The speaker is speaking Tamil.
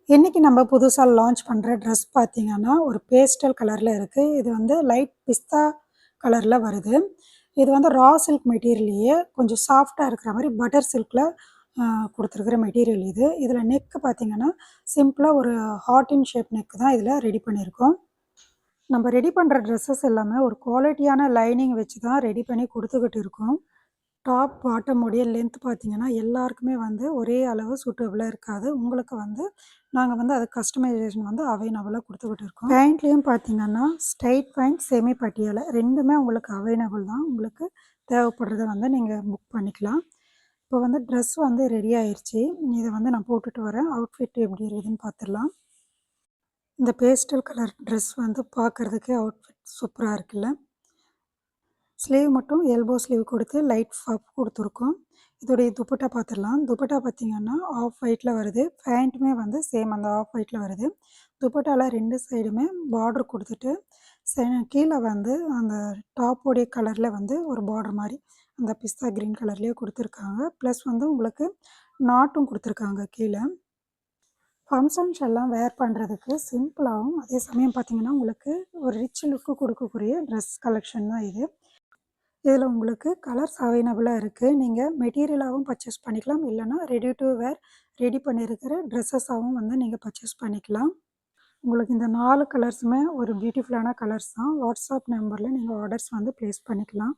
இன்னைக்கு நம்ம புதுசா லான்ச் பண்ற ட்ரெஸ் பார்த்தீங்கன்னா, ஒரு பேஸ்டல் கலர்ல இருக்கு. இது வந்து லைட் பிஸ்தா கலர்ல வருது. இது வந்து ரா சில்க் மெட்டீரியல்லயே கொஞ்சம் சாஃப்ட்டா இருக்கிற மாரி பட்டர் சில்க்ல அ குடுத்துருக்கிற மெட்டீரியல் இது. இதில நெக் பார்த்தீங்கன்னா, சிம்பிளா ஒரு ஹார்ட் இன் ஷேப் நெக் தான் இதில ரெடி பண்ணியிருக்கோம். நம்ம ரெடி பண்ற ட்ரெஸ்ஸஸ் எல்லாமே ஒரு குவாலிட்டியான லைனிங் வச்சு தான் ரெடி பண்ணி குடுத்துக்கிட்டு இருக்கோம். டாப், பாட்டம் உடைய லென்த் பார்த்தீங்கன்னா, எல்லாருக்குமே வந்து ஒரே அளவு சூட்டபிளா இருக்காது. உங்களுக்கு வந்து நாங்க வந்து அது கஸ்டமைசேஷன் வந்து அவைலபிளா குடுத்துக்கிட்டு இருக்கோம். பேண்ட்லயும் பார்த்தீங்கன்னா, ஸ்ட்ரெய்ட் பேண்ட், செமி பட்டியாலா 2மே உங்களுக்கு அவைலபிள் தான். உங்களுக்கு தேவைப்படுறத வந்து நீங்க புக் பண்ணிக்கலாம். இப்போ வந்து ட்ரெஸ் வந்து ரெடி ஆயிருச்சு. இத வந்து நான் போட்டுட்டு வரேன். அவுட்ஃபிட் எப்படி இருக்குதுன்னு பார்த்துடலாம். இந்த பேஸ்டல் கலர் ட்ரெஸ் வந்து பார்க்கறதுக்கே அவுட்ஃபிட் சூப்பரா இருக்குல்ல. ஸ்லீவ் மட்டும் எல்போ ஸ்லீவ் கொடுத்து லைட் பஃப் கொடுத்துருக்கோம். இதோடைய துப்பட்டா பார்த்துடலாம். துப்பட்டா பார்த்தீங்கன்னா, ஆஃப் ஒயிட்ல வருது. பேண்ட்டுமே வந்து சேம் அந்த ஆஃப் ஒயிட்ல வருது. துப்பட்டால 2 சைடுமே பார்டர் குடுத்துட்டு, கீழ வந்து அந்த டாப்போடைய கலர்ல வந்து ஒரு பார்டர் மாரி, அந்த பிஸ்தா கிரீன் கலர்லயே குடுத்துருக்காங்க. ப்ளஸ் வந்து உங்களுக்கு நாட்டும் குடுத்துருக்காங்க கீழ. ஃபங்ஷன்ஸ் எல்லாம் வேர் பண்ணுறதுக்கு சிம்பிளாவும், அதே சமயம் பார்த்தீங்கன்னா, உங்களுக்கு ஒரு ரிச் லுக்கு குடுக்கக்கூடிய ட்ரெஸ் கலெக்ஷன் தான் இது. இதில உங்களுக்கு கலர்ஸ் அவைலபிளா இருக்கு. நீங்க மெட்டீரியலாவும் பர்ச்சேஸ் பண்ணிக்கலாம். இல்லன்னா ரெடி டூ வேர் ரெடி பண்ணியிருக்கிற ட்ரெஸ்ஸஸாவும் வந்து நீங்க பர்ச்சேஸ் பண்ணிக்கலாம். உங்களுக்கு இந்த 4 கலர்ஸுமே ஒரு பியூட்டிஃபுல்லான கலர்ஸ் தான். வாட்ஸ்அப் நம்பர்ல நீங்க ஆர்டர்ஸ் வந்து பிளேஸ் பண்ணிக்கலாம்.